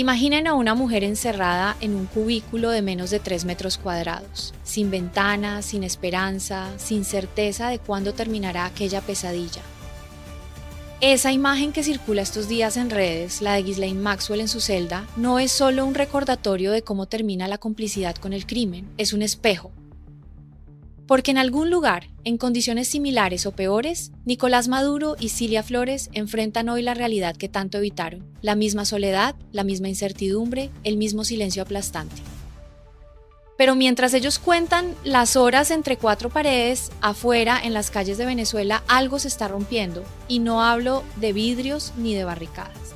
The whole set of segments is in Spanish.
Imaginen a una mujer encerrada en un cubículo de menos de 3 metros cuadrados, sin ventanas, sin esperanza, sin certeza de cuándo terminará aquella pesadilla. Esa imagen que circula estos días en redes, la de Ghislaine Maxwell en su celda, no es solo un recordatorio de cómo termina la complicidad con el crimen, es un espejo. Porque en algún lugar, en condiciones similares o peores, Nicolás Maduro y Cilia Flores enfrentan hoy la realidad que tanto evitaron, la misma soledad, la misma incertidumbre, el mismo silencio aplastante. Pero mientras ellos cuentan las horas entre cuatro paredes, afuera, en las calles de Venezuela, algo se está rompiendo, y no hablo de vidrios ni de barricadas.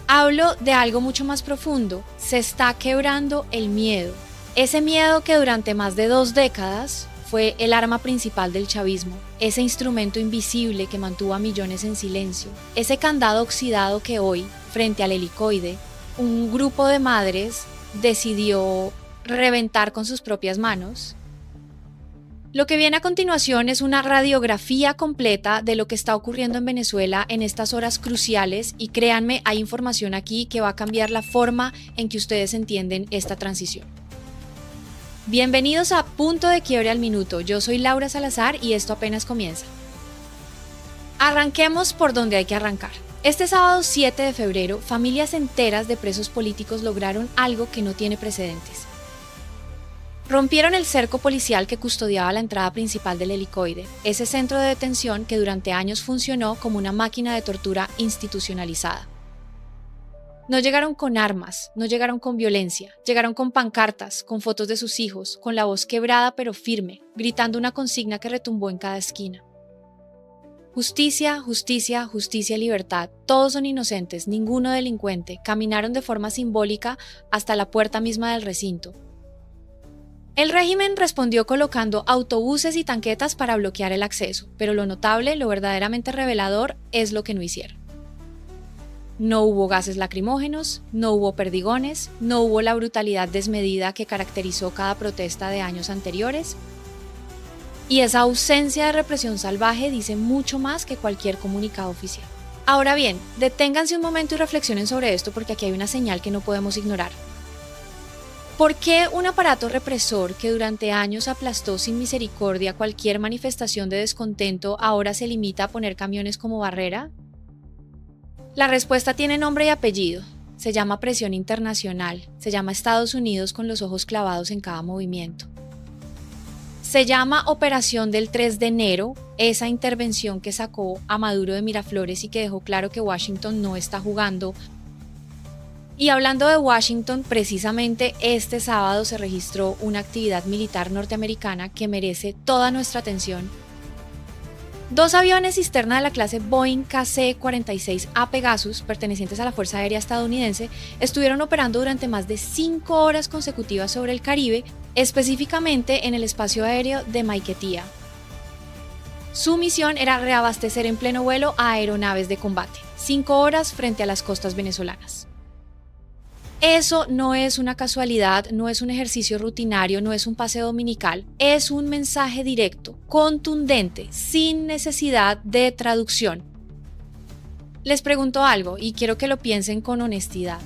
Hablo de algo mucho más profundo, se está quebrando el miedo. Ese miedo que durante más de 2 décadas fue el arma principal del chavismo, ese instrumento invisible que mantuvo a millones en silencio, ese candado oxidado que hoy, frente al helicoide, un grupo de madres decidió reventar con sus propias manos. Lo que viene a continuación es una radiografía completa de lo que está ocurriendo en Venezuela en estas horas cruciales y créanme, hay información aquí que va a cambiar la forma en que ustedes entienden esta transición. Bienvenidos a Punto de Quiebre al Minuto, yo soy Laura Salazar y esto apenas comienza. Arranquemos por donde hay que arrancar. Este sábado 7 de febrero, familias enteras de presos políticos lograron algo que no tiene precedentes. Rompieron el cerco policial que custodiaba la entrada principal del helicoide, ese centro de detención que durante años funcionó como una máquina de tortura institucionalizada. No llegaron con armas, no llegaron con violencia, llegaron con pancartas, con fotos de sus hijos, con la voz quebrada pero firme, gritando una consigna que retumbó en cada esquina. Justicia, justicia, justicia, libertad. Todos son inocentes, ninguno delincuente. Caminaron de forma simbólica hasta la puerta misma del recinto. El régimen respondió colocando autobuses y tanquetas para bloquear el acceso, pero lo notable, lo verdaderamente revelador, es lo que no hicieron. No hubo gases lacrimógenos, no hubo perdigones, no hubo la brutalidad desmedida que caracterizó cada protesta de años anteriores. Y esa ausencia de represión salvaje dice mucho más que cualquier comunicado oficial. Ahora bien, deténganse un momento y reflexionen sobre esto porque aquí hay una señal que no podemos ignorar. ¿Por qué un aparato represor que durante años aplastó sin misericordia cualquier manifestación de descontento ahora se limita a poner camiones como barrera? La respuesta tiene nombre y apellido. Se llama presión internacional, se llama Estados Unidos con los ojos clavados en cada movimiento. Se llama Operación del 3 de enero, esa intervención que sacó a Maduro de Miraflores y que dejó claro que Washington no está jugando. Y hablando de Washington, precisamente este sábado se registró una actividad militar norteamericana que merece toda nuestra atención. 2 aviones cisterna de la clase Boeing KC-46A Pegasus, pertenecientes a la Fuerza Aérea estadounidense, estuvieron operando durante más de 5 horas consecutivas sobre el Caribe, específicamente en el espacio aéreo de Maiquetía. Su misión era reabastecer en pleno vuelo a aeronaves de combate, 5 horas frente a las costas venezolanas. Eso no es una casualidad, no es un ejercicio rutinario, no es un paseo dominical, es un mensaje directo, contundente, sin necesidad de traducción. Les pregunto algo y quiero que lo piensen con honestidad.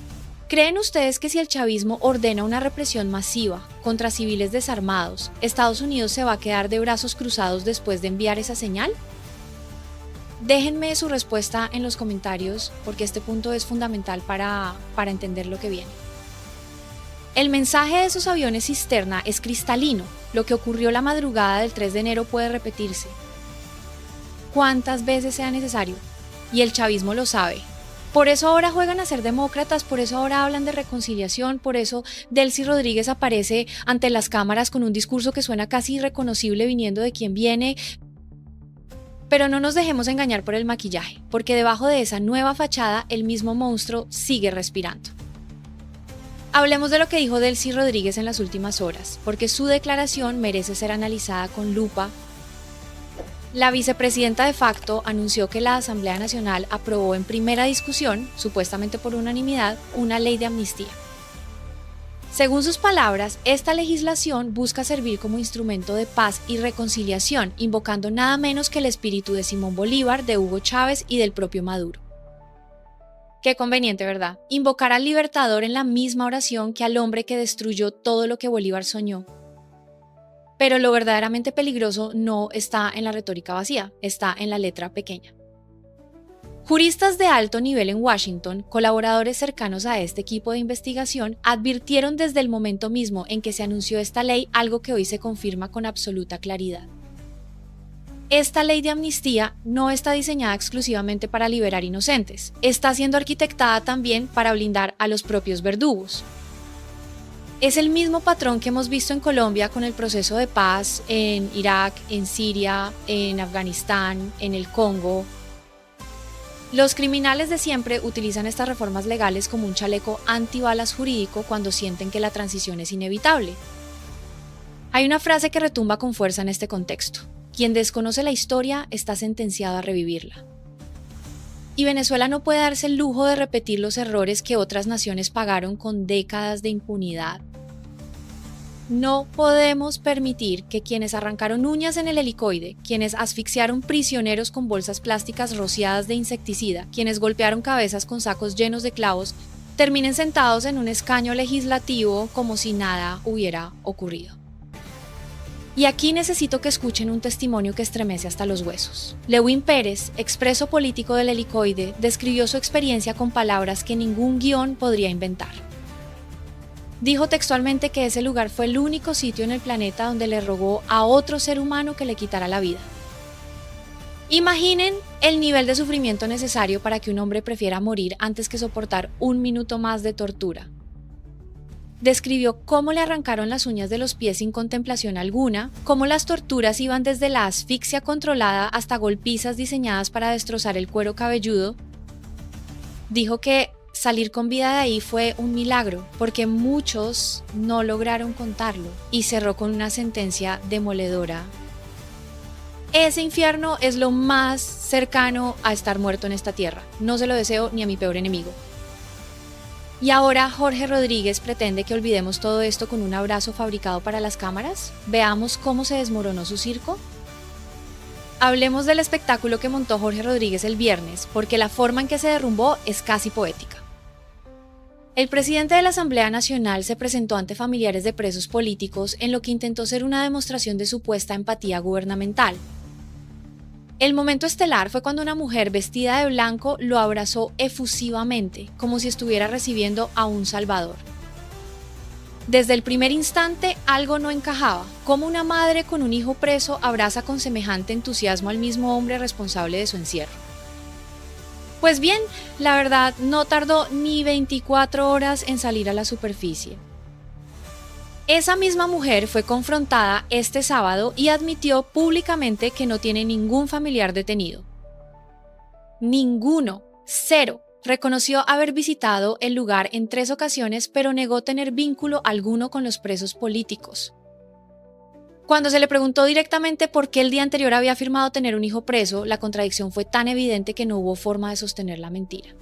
¿Creen ustedes que si el chavismo ordena una represión masiva contra civiles desarmados, Estados Unidos se va a quedar de brazos cruzados después de enviar esa señal? Déjenme su respuesta en los comentarios porque este punto es fundamental para entender lo que viene. El mensaje de esos aviones cisterna es cristalino. Lo que ocurrió la madrugada del 3 de enero puede repetirse. ¿Cuántas veces sea necesario? Y el chavismo lo sabe. Por eso ahora juegan a ser demócratas, por eso ahora hablan de reconciliación, por eso Delcy Rodríguez aparece ante las cámaras con un discurso que suena casi irreconocible viniendo de quien viene. Pero no nos dejemos engañar por el maquillaje, porque debajo de esa nueva fachada el mismo monstruo sigue respirando. Hablemos de lo que dijo Delcy Rodríguez en las últimas horas, porque su declaración merece ser analizada con lupa. La vicepresidenta de facto anunció que la Asamblea Nacional aprobó en primera discusión, supuestamente por unanimidad, una ley de amnistía. Según sus palabras, esta legislación busca servir como instrumento de paz y reconciliación, invocando nada menos que el espíritu de Simón Bolívar, de Hugo Chávez y del propio Maduro. Qué conveniente, ¿verdad? Invocar al libertador en la misma oración que al hombre que destruyó todo lo que Bolívar soñó. Pero lo verdaderamente peligroso no está en la retórica vacía, está en la letra pequeña. Juristas de alto nivel en Washington, colaboradores cercanos a este equipo de investigación, advirtieron desde el momento mismo en que se anunció esta ley algo que hoy se confirma con absoluta claridad. Esta ley de amnistía no está diseñada exclusivamente para liberar inocentes, está siendo arquitectada también para blindar a los propios verdugos. Es el mismo patrón que hemos visto en Colombia con el proceso de paz en Irak, en Siria, en Afganistán, en el Congo. Los criminales de siempre utilizan estas reformas legales como un chaleco antibalas jurídico cuando sienten que la transición es inevitable. Hay una frase que retumba con fuerza en este contexto: quien desconoce la historia está sentenciado a revivirla. Y Venezuela no puede darse el lujo de repetir los errores que otras naciones pagaron con décadas de impunidad. No podemos permitir que quienes arrancaron uñas en el helicoide, quienes asfixiaron prisioneros con bolsas plásticas rociadas de insecticida, quienes golpearon cabezas con sacos llenos de clavos, terminen sentados en un escaño legislativo como si nada hubiera ocurrido. Y aquí necesito que escuchen un testimonio que estremece hasta los huesos. Lewin Pérez, expreso político del helicoide, describió su experiencia con palabras que ningún guión podría inventar. Dijo textualmente que ese lugar fue el único sitio en el planeta donde le rogó a otro ser humano que le quitara la vida. Imaginen el nivel de sufrimiento necesario para que un hombre prefiera morir antes que soportar un minuto más de tortura. Describió cómo le arrancaron las uñas de los pies sin contemplación alguna, cómo las torturas iban desde la asfixia controlada hasta golpizas diseñadas para destrozar el cuero cabelludo. Dijo que salir con vida de ahí fue un milagro, porque muchos no lograron contarlo, y cerró con una sentencia demoledora. Ese infierno es lo más cercano a estar muerto en esta tierra. No se lo deseo ni a mi peor enemigo. ¿Y ahora Jorge Rodríguez pretende que olvidemos todo esto con un abrazo fabricado para las cámaras? ¿Veamos cómo se desmoronó su circo? Hablemos del espectáculo que montó Jorge Rodríguez el viernes, porque la forma en que se derrumbó es casi poética. El presidente de la Asamblea Nacional se presentó ante familiares de presos políticos en lo que intentó ser una demostración de supuesta empatía gubernamental. El momento estelar fue cuando una mujer vestida de blanco lo abrazó efusivamente, como si estuviera recibiendo a un salvador. Desde el primer instante algo no encajaba. ¿Cómo una madre con un hijo preso abraza con semejante entusiasmo al mismo hombre responsable de su encierro? Pues bien, la verdad no tardó ni 24 horas en salir a la superficie. Esa misma mujer fue confrontada este sábado y admitió públicamente que no tiene ningún familiar detenido. Ninguno, cero. Reconoció haber visitado el lugar en 3 ocasiones, pero negó tener vínculo alguno con los presos políticos. Cuando se le preguntó directamente por qué el día anterior había afirmado tener un hijo preso, la contradicción fue tan evidente que no hubo forma de sostener la mentira.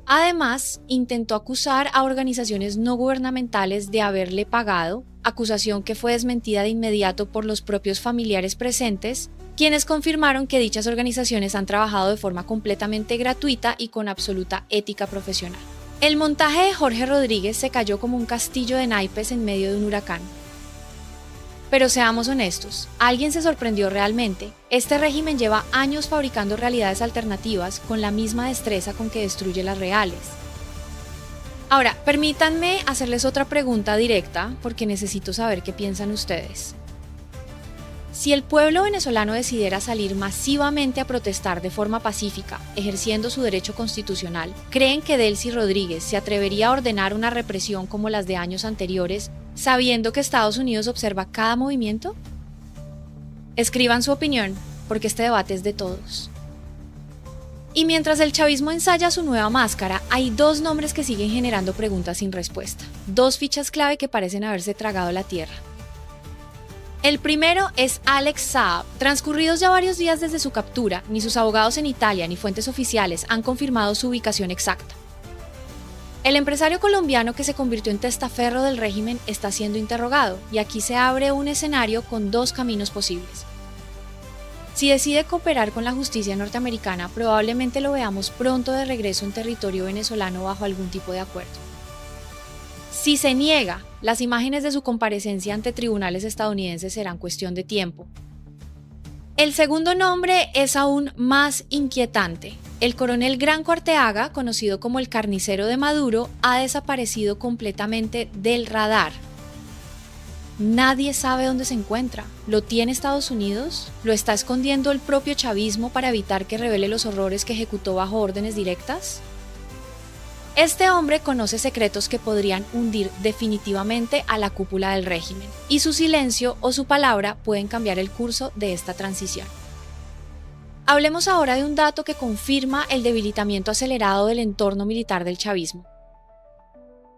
Además, intentó acusar a organizaciones no gubernamentales de haberle pagado, acusación que fue desmentida de inmediato por los propios familiares presentes, quienes confirmaron que dichas organizaciones han trabajado de forma completamente gratuita y con absoluta ética profesional. El montaje de Jorge Rodríguez se cayó como un castillo de naipes en medio de un huracán. Pero seamos honestos, ¿alguien se sorprendió realmente? Este régimen lleva años fabricando realidades alternativas con la misma destreza con que destruye las reales. Ahora, permítanme hacerles otra pregunta directa, porque necesito saber qué piensan ustedes. Si el pueblo venezolano decidiera salir masivamente a protestar de forma pacífica, ejerciendo su derecho constitucional, ¿creen que Delcy Rodríguez se atrevería a ordenar una represión como las de años anteriores, sabiendo que Estados Unidos observa cada movimiento? Escriban su opinión, porque este debate es de todos. Y mientras el chavismo ensaya su nueva máscara, hay 2 nombres que siguen generando preguntas sin respuesta. 2 fichas clave que parecen haberse tragado la tierra. El primero es Alex Saab. Transcurridos ya varios días desde su captura, ni sus abogados en Italia ni fuentes oficiales han confirmado su ubicación exacta. El empresario colombiano que se convirtió en testaferro del régimen está siendo interrogado, y aquí se abre un escenario con 2 caminos posibles. Si decide cooperar con la justicia norteamericana, probablemente lo veamos pronto de regreso en territorio venezolano bajo algún tipo de acuerdo. Si se niega, las imágenes de su comparecencia ante tribunales estadounidenses serán cuestión de tiempo. El segundo nombre es aún más inquietante. El coronel Granco Arteaga, conocido como el carnicero de Maduro, ha desaparecido completamente del radar. Nadie sabe dónde se encuentra. ¿Lo tiene Estados Unidos? ¿Lo está escondiendo el propio chavismo para evitar que revele los horrores que ejecutó bajo órdenes directas? Este hombre conoce secretos que podrían hundir definitivamente a la cúpula del régimen, y su silencio o su palabra pueden cambiar el curso de esta transición. Hablemos ahora de un dato que confirma el debilitamiento acelerado del entorno militar del chavismo.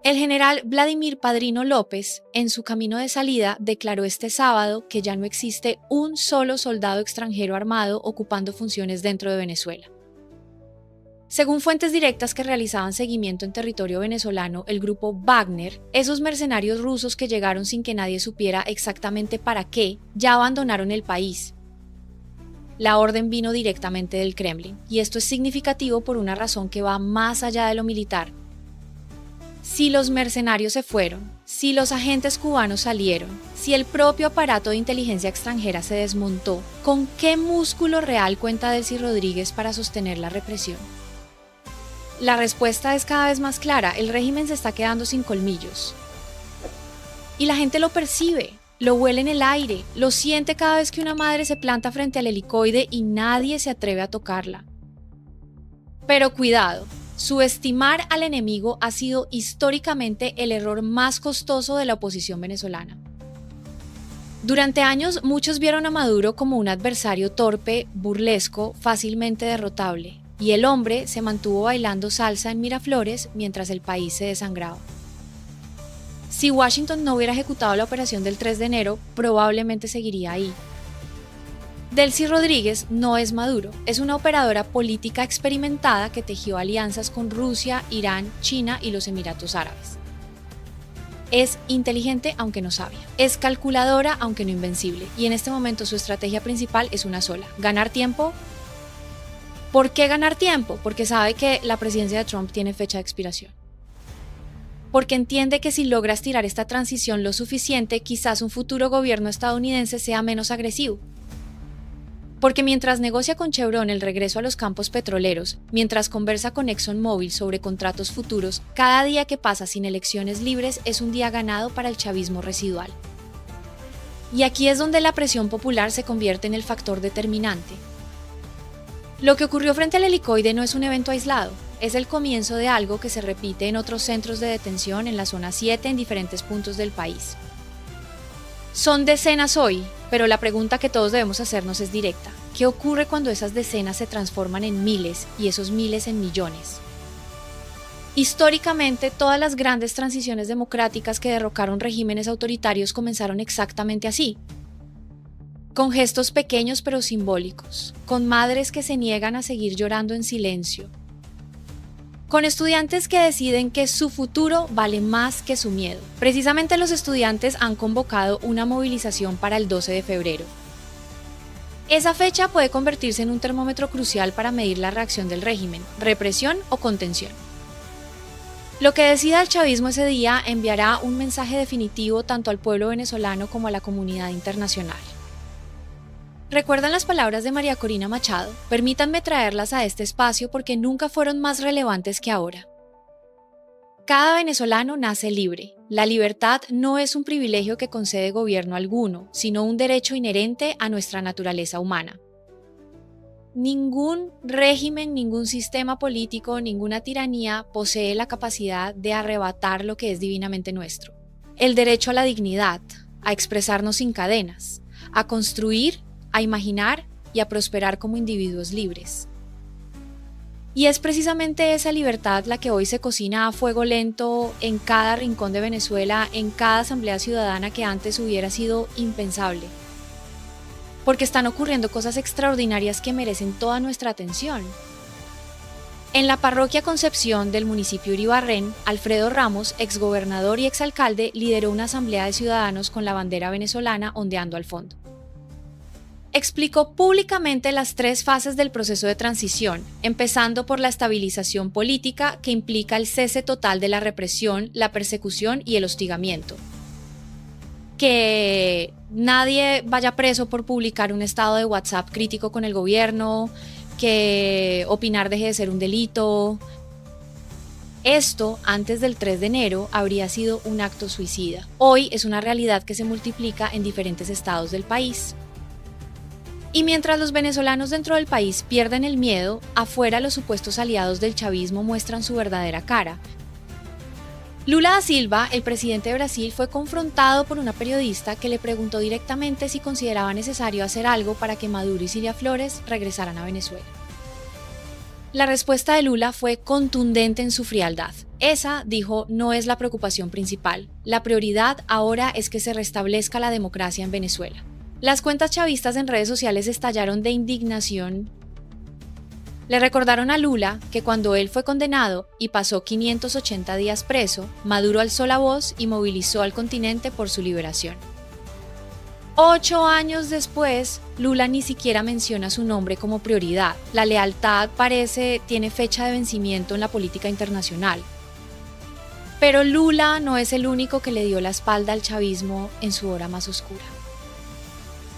El general Vladimir Padrino López, en su camino de salida, declaró este sábado que ya no existe un solo soldado extranjero armado ocupando funciones dentro de Venezuela. Según fuentes directas que realizaban seguimiento en territorio venezolano, el grupo Wagner, esos mercenarios rusos que llegaron sin que nadie supiera exactamente para qué, ya abandonaron el país. La orden vino directamente del Kremlin, y esto es significativo por una razón que va más allá de lo militar. Si los mercenarios se fueron, si los agentes cubanos salieron, si el propio aparato de inteligencia extranjera se desmontó, ¿con qué músculo real cuenta Delcy Rodríguez para sostener la represión? La respuesta es cada vez más clara: el régimen se está quedando sin colmillos. Y la gente lo percibe, lo huele en el aire, lo siente cada vez que una madre se planta frente al helicoide y nadie se atreve a tocarla. Pero cuidado. Subestimar al enemigo ha sido históricamente el error más costoso de la oposición venezolana. Durante años, muchos vieron a Maduro como un adversario torpe, burlesco, fácilmente derrotable, y el hombre se mantuvo bailando salsa en Miraflores mientras el país se desangraba. Si Washington no hubiera ejecutado la operación del 3 de enero, probablemente seguiría ahí. Delcy Rodríguez no es Maduro, es una operadora política experimentada que tejió alianzas con Rusia, Irán, China y los Emiratos Árabes. Es inteligente aunque no sabia, es calculadora aunque no invencible, y en este momento su estrategia principal es una sola: ganar tiempo. ¿Por qué ganar tiempo? Porque sabe que la presidencia de Trump tiene fecha de expiración. Porque entiende que si logra estirar esta transición lo suficiente, quizás un futuro gobierno estadounidense sea menos agresivo. Porque mientras negocia con Chevron el regreso a los campos petroleros, mientras conversa con ExxonMobil sobre contratos futuros, cada día que pasa sin elecciones libres es un día ganado para el chavismo residual. Y aquí es donde la presión popular se convierte en el factor determinante. Lo que ocurrió frente al helicoide no es un evento aislado, es el comienzo de algo que se repite en otros centros de detención en la zona 7 en diferentes puntos del país. Son decenas hoy, pero la pregunta que todos debemos hacernos es directa: ¿qué ocurre cuando esas decenas se transforman en miles y esos miles en millones? Históricamente, todas las grandes transiciones democráticas que derrocaron regímenes autoritarios comenzaron exactamente así. Con gestos pequeños pero simbólicos, con madres que se niegan a seguir llorando en silencio, con estudiantes que deciden que su futuro vale más que su miedo. Precisamente los estudiantes han convocado una movilización para el 12 de febrero. Esa fecha puede convertirse en un termómetro crucial para medir la reacción del régimen, represión o contención. Lo que decida el chavismo ese día enviará un mensaje definitivo tanto al pueblo venezolano como a la comunidad internacional. ¿Recuerdan las palabras de María Corina Machado? Permítanme traerlas a este espacio porque nunca fueron más relevantes que ahora. Cada venezolano nace libre. La libertad no es un privilegio que concede gobierno alguno, sino un derecho inherente a nuestra naturaleza humana. Ningún régimen, ningún sistema político, ninguna tiranía posee la capacidad de arrebatar lo que es divinamente nuestro. El derecho a la dignidad, a expresarnos sin cadenas, a construir, a imaginar y a prosperar como individuos libres. Y es precisamente esa libertad la que hoy se cocina a fuego lento en cada rincón de Venezuela, en cada asamblea ciudadana que antes hubiera sido impensable. Porque están ocurriendo cosas extraordinarias que merecen toda nuestra atención. En la parroquia Concepción del municipio Iribarren, Alfredo Ramos, exgobernador y exalcalde, lideró una asamblea de ciudadanos con la bandera venezolana ondeando al fondo. explicó públicamente las 3 fases del proceso de transición, empezando por la estabilización política, que implica el cese total de la represión, la persecución y el hostigamiento. Que nadie vaya preso por publicar un estado de WhatsApp crítico con el gobierno, que opinar deje de ser un delito. Esto, antes del 3 de enero, habría sido un acto suicida. Hoy es una realidad que se multiplica en diferentes estados del país. Y mientras los venezolanos dentro del país pierden el miedo, afuera los supuestos aliados del chavismo muestran su verdadera cara. Lula da Silva, el presidente de Brasil, fue confrontado por una periodista que le preguntó directamente si consideraba necesario hacer algo para que Maduro y Cilia Flores regresaran a Venezuela. La respuesta de Lula fue contundente en su frialdad. Esa, dijo, no es la preocupación principal. La prioridad ahora es que se restablezca la democracia en Venezuela. Las cuentas chavistas en redes sociales estallaron de indignación. Le recordaron a Lula que cuando él fue condenado y pasó 580 días preso, Maduro alzó la voz y movilizó al continente por su liberación. 8 años después, Lula ni siquiera menciona su nombre como prioridad. La lealtad tiene fecha de vencimiento en la política internacional. Pero Lula no es el único que le dio la espalda al chavismo en su hora más oscura.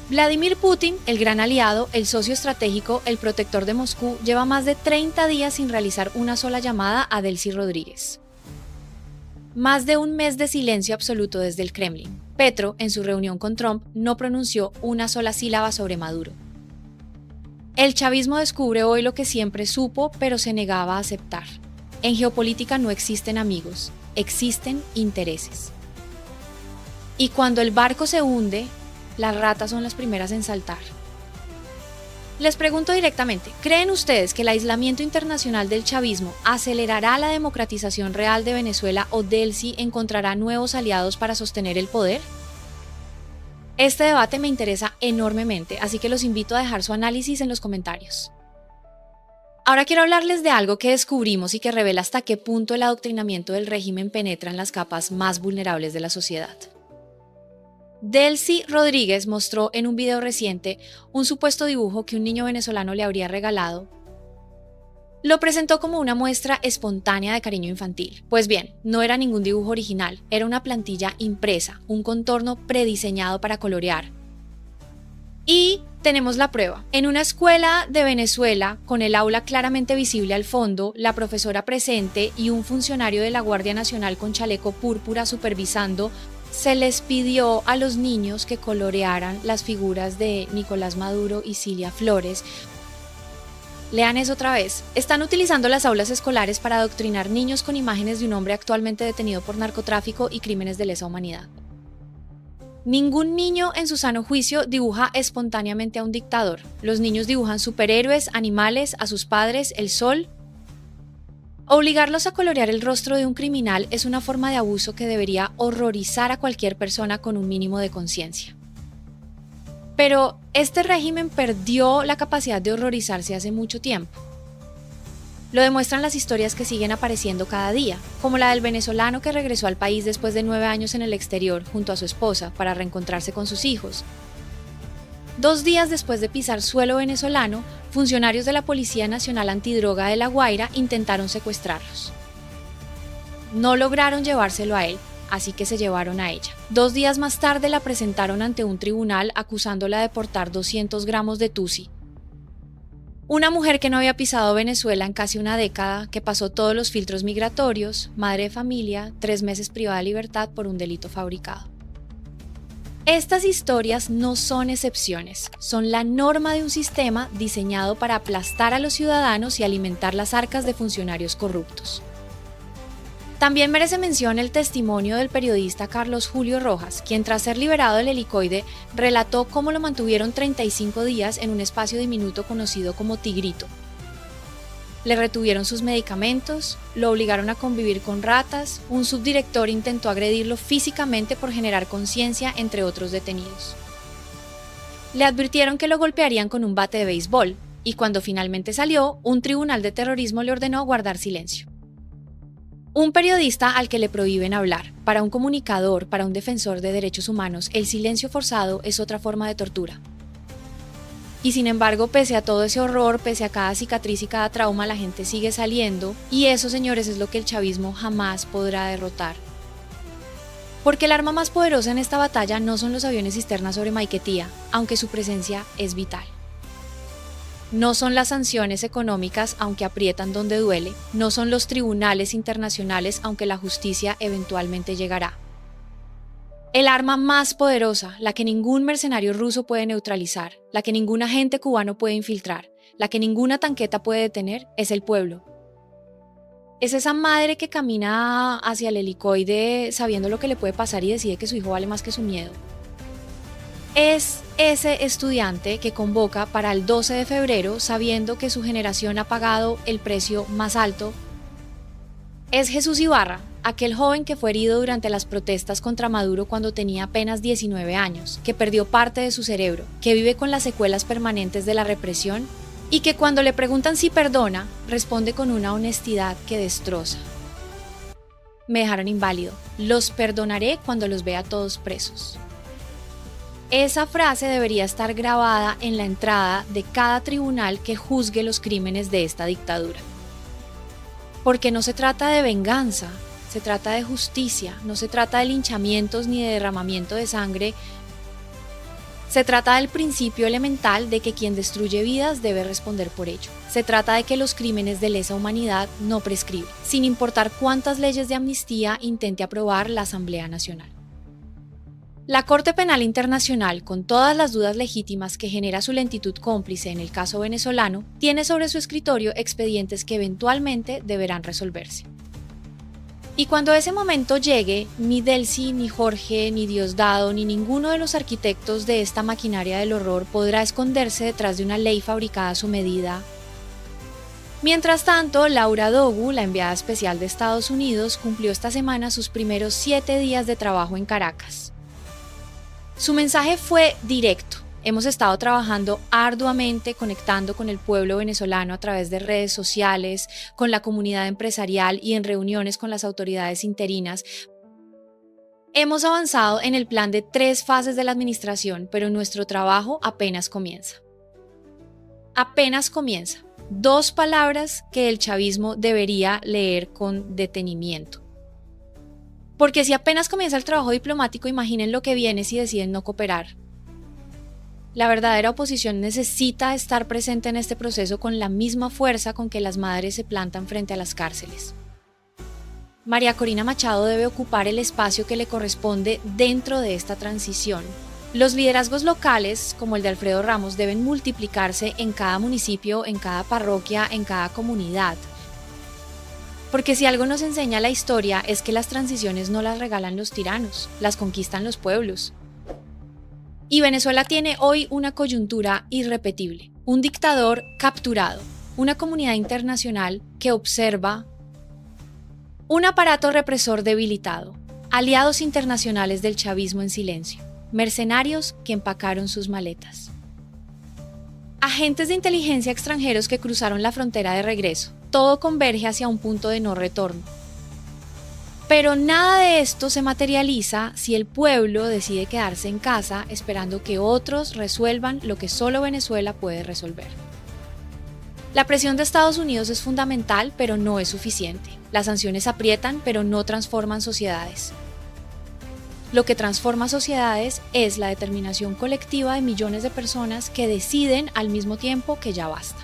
Vladimir Putin, el gran aliado, el socio estratégico, el protector de Moscú, lleva más de 30 días sin realizar una sola llamada a Delcy Rodríguez. Más de un mes de silencio absoluto desde el Kremlin. Petro, en su reunión con Trump, no pronunció una sola sílaba sobre Maduro. El chavismo descubre hoy lo que siempre supo, pero se negaba a aceptar. En geopolítica no existen amigos, existen intereses. Y cuando el barco se hunde, las ratas son las primeras en saltar. Les pregunto directamente, ¿creen ustedes que el aislamiento internacional del chavismo acelerará la democratización real de Venezuela o Delcy encontrará nuevos aliados para sostener el poder? Este debate me interesa enormemente, así que los invito a dejar su análisis en los comentarios. Ahora quiero hablarles de algo que descubrimos y que revela hasta qué punto el adoctrinamiento del régimen penetra en las capas más vulnerables de la sociedad. Delcy Rodríguez mostró en un video reciente un supuesto dibujo que un niño venezolano le habría regalado. Lo presentó como una muestra espontánea de cariño infantil. Pues bien, no era ningún dibujo original, era una plantilla impresa, un contorno prediseñado para colorear. Y tenemos la prueba. En una escuela de Venezuela, con el aula claramente visible al fondo, la profesora presente y un funcionario de la Guardia Nacional con chaleco púrpura supervisando, se les pidió a los niños que colorearan las figuras de Nicolás Maduro y Cilia Flores. Lean eso otra vez. Están utilizando las aulas escolares para adoctrinar niños con imágenes de un hombre actualmente detenido por narcotráfico y crímenes de lesa humanidad. Ningún niño en su sano juicio dibuja espontáneamente a un dictador. Los niños dibujan superhéroes, animales, a sus padres, el sol. Obligarlos a colorear el rostro de un criminal es una forma de abuso que debería horrorizar a cualquier persona con un mínimo de conciencia. Pero este régimen perdió la capacidad de horrorizarse hace mucho tiempo. Lo demuestran las historias que siguen apareciendo cada día, como la del venezolano que regresó al país después de 9 años en el exterior junto a su esposa para reencontrarse con sus hijos. 2 días después de pisar suelo venezolano, funcionarios de la Policía Nacional Antidroga de La Guaira intentaron secuestrarlos. No lograron llevárselo a él, así que se llevaron a ella. 2 días más tarde la presentaron ante un tribunal acusándola de portar 200 gramos de tusi. Una mujer que no había pisado Venezuela en casi una década, que pasó todos los filtros migratorios, madre de familia, 3 meses privada de libertad por un delito fabricado. Estas historias no son excepciones, son la norma de un sistema diseñado para aplastar a los ciudadanos y alimentar las arcas de funcionarios corruptos. También merece mención el testimonio del periodista Carlos Julio Rojas, quien tras ser liberado del helicoide relató cómo lo mantuvieron 35 días en un espacio diminuto conocido como Tigrito. Le retuvieron sus medicamentos, lo obligaron a convivir con ratas, un subdirector intentó agredirlo físicamente por generar conciencia, entre otros detenidos. Le advirtieron que lo golpearían con un bate de béisbol, y cuando finalmente salió, un tribunal de terrorismo le ordenó guardar silencio. Un periodista al que le prohíben hablar, para un comunicador, para un defensor de derechos humanos, el silencio forzado es otra forma de tortura. Y sin embargo, pese a todo ese horror, pese a cada cicatriz y cada trauma, la gente sigue saliendo. Y eso, señores, es lo que el chavismo jamás podrá derrotar. Porque el arma más poderosa en esta batalla no son los aviones cisterna sobre Maiquetía, aunque su presencia es vital. No son las sanciones económicas, aunque aprietan donde duele. No son los tribunales internacionales, aunque la justicia eventualmente llegará. El arma más poderosa, la que ningún mercenario ruso puede neutralizar, la que ningún agente cubano puede infiltrar, la que ninguna tanqueta puede detener, es el pueblo. Es esa madre que camina hacia el helicoide sabiendo lo que le puede pasar y decide que su hijo vale más que su miedo. Es ese estudiante que convoca para el 12 de febrero sabiendo que su generación ha pagado el precio más alto. Es Jesús Ibarra, aquel joven que fue herido durante las protestas contra Maduro cuando tenía apenas 19 años, que perdió parte de su cerebro, que vive con las secuelas permanentes de la represión y que cuando le preguntan si perdona, responde con una honestidad que destroza. Me dejaron inválido, los perdonaré cuando los vea todos presos. Esa frase debería estar grabada en la entrada de cada tribunal que juzgue los crímenes de esta dictadura. Porque no se trata de venganza, se trata de justicia, no se trata de linchamientos ni de derramamiento de sangre. Se trata del principio elemental de que quien destruye vidas debe responder por ello. Se trata de que los crímenes de lesa humanidad no prescriben, sin importar cuántas leyes de amnistía intente aprobar la Asamblea Nacional. La Corte Penal Internacional, con todas las dudas legítimas que genera su lentitud cómplice en el caso venezolano, tiene sobre su escritorio expedientes que eventualmente deberán resolverse. Y cuando ese momento llegue, ni Delcy, ni Jorge, ni Diosdado, ni ninguno de los arquitectos de esta maquinaria del horror podrá esconderse detrás de una ley fabricada a su medida. Mientras tanto, Laura Dogu, la enviada especial de Estados Unidos, cumplió esta semana sus primeros 7 días de trabajo en Caracas. Su mensaje fue directo. Hemos estado trabajando arduamente conectando con el pueblo venezolano a través de redes sociales, con la comunidad empresarial y en reuniones con las autoridades interinas. Hemos avanzado en el plan de 3 fases de la administración, pero nuestro trabajo apenas comienza. Apenas comienza. 2 palabras que el chavismo debería leer con detenimiento. Porque si apenas comienza el trabajo diplomático, imaginen lo que viene si deciden no cooperar. La verdadera oposición necesita estar presente en este proceso con la misma fuerza con que las madres se plantan frente a las cárceles. María Corina Machado debe ocupar el espacio que le corresponde dentro de esta transición. Los liderazgos locales, como el de Alfredo Ramos, deben multiplicarse en cada municipio, en cada parroquia, en cada comunidad. Porque si algo nos enseña la historia es que las transiciones no las regalan los tiranos, las conquistan los pueblos. Y Venezuela tiene hoy una coyuntura irrepetible, un dictador capturado, una comunidad internacional que observa, un aparato represor debilitado, aliados internacionales del chavismo en silencio, mercenarios que empacaron sus maletas. Agentes de inteligencia extranjeros que cruzaron la frontera de regreso. Todo converge hacia un punto de no retorno. Pero nada de esto se materializa si el pueblo decide quedarse en casa esperando que otros resuelvan lo que solo Venezuela puede resolver. La presión de Estados Unidos es fundamental, pero no es suficiente. Las sanciones aprietan, pero no transforman sociedades. Lo que transforma sociedades es la determinación colectiva de millones de personas que deciden al mismo tiempo que ya basta.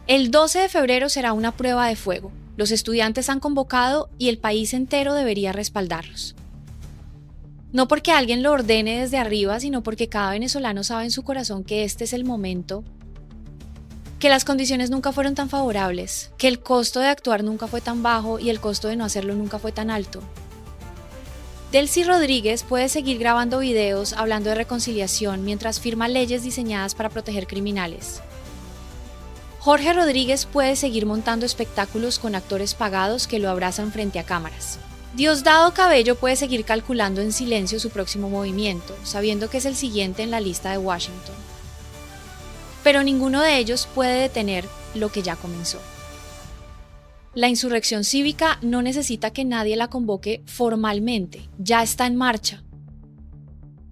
El 12 de febrero será una prueba de fuego. Los estudiantes han convocado y el país entero debería respaldarlos. No porque alguien lo ordene desde arriba, sino porque cada venezolano sabe en su corazón que este es el momento, que las condiciones nunca fueron tan favorables, que el costo de actuar nunca fue tan bajo y el costo de no hacerlo nunca fue tan alto. Delcy Rodríguez puede seguir grabando videos hablando de reconciliación mientras firma leyes diseñadas para proteger criminales. Jorge Rodríguez puede seguir montando espectáculos con actores pagados que lo abrazan frente a cámaras. Diosdado Cabello puede seguir calculando en silencio su próximo movimiento, sabiendo que es el siguiente en la lista de Washington. Pero ninguno de ellos puede detener lo que ya comenzó. La insurrección cívica no necesita que nadie la convoque formalmente, ya está en marcha.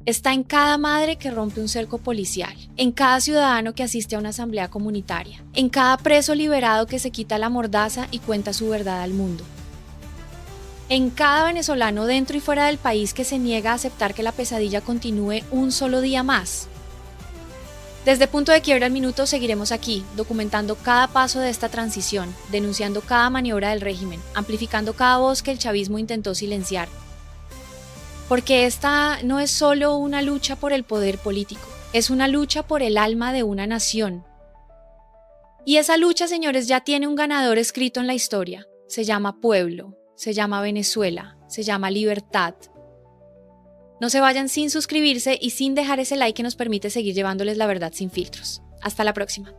Está en cada madre que rompe un cerco policial, en cada ciudadano que asiste a una asamblea comunitaria, en cada preso liberado que se quita la mordaza y cuenta su verdad al mundo. En cada venezolano dentro y fuera del país que se niega a aceptar que la pesadilla continúe un solo día más. Desde Punto de Quiebra al Minuto seguiremos aquí, documentando cada paso de esta transición, denunciando cada maniobra del régimen, amplificando cada voz que el chavismo intentó silenciar. Porque esta no es solo una lucha por el poder político, es una lucha por el alma de una nación. Y esa lucha, señores, ya tiene un ganador escrito en la historia. Se llama pueblo, se llama Venezuela, se llama libertad. No se vayan sin suscribirse y sin dejar ese like que nos permite seguir llevándoles la verdad sin filtros. Hasta la próxima.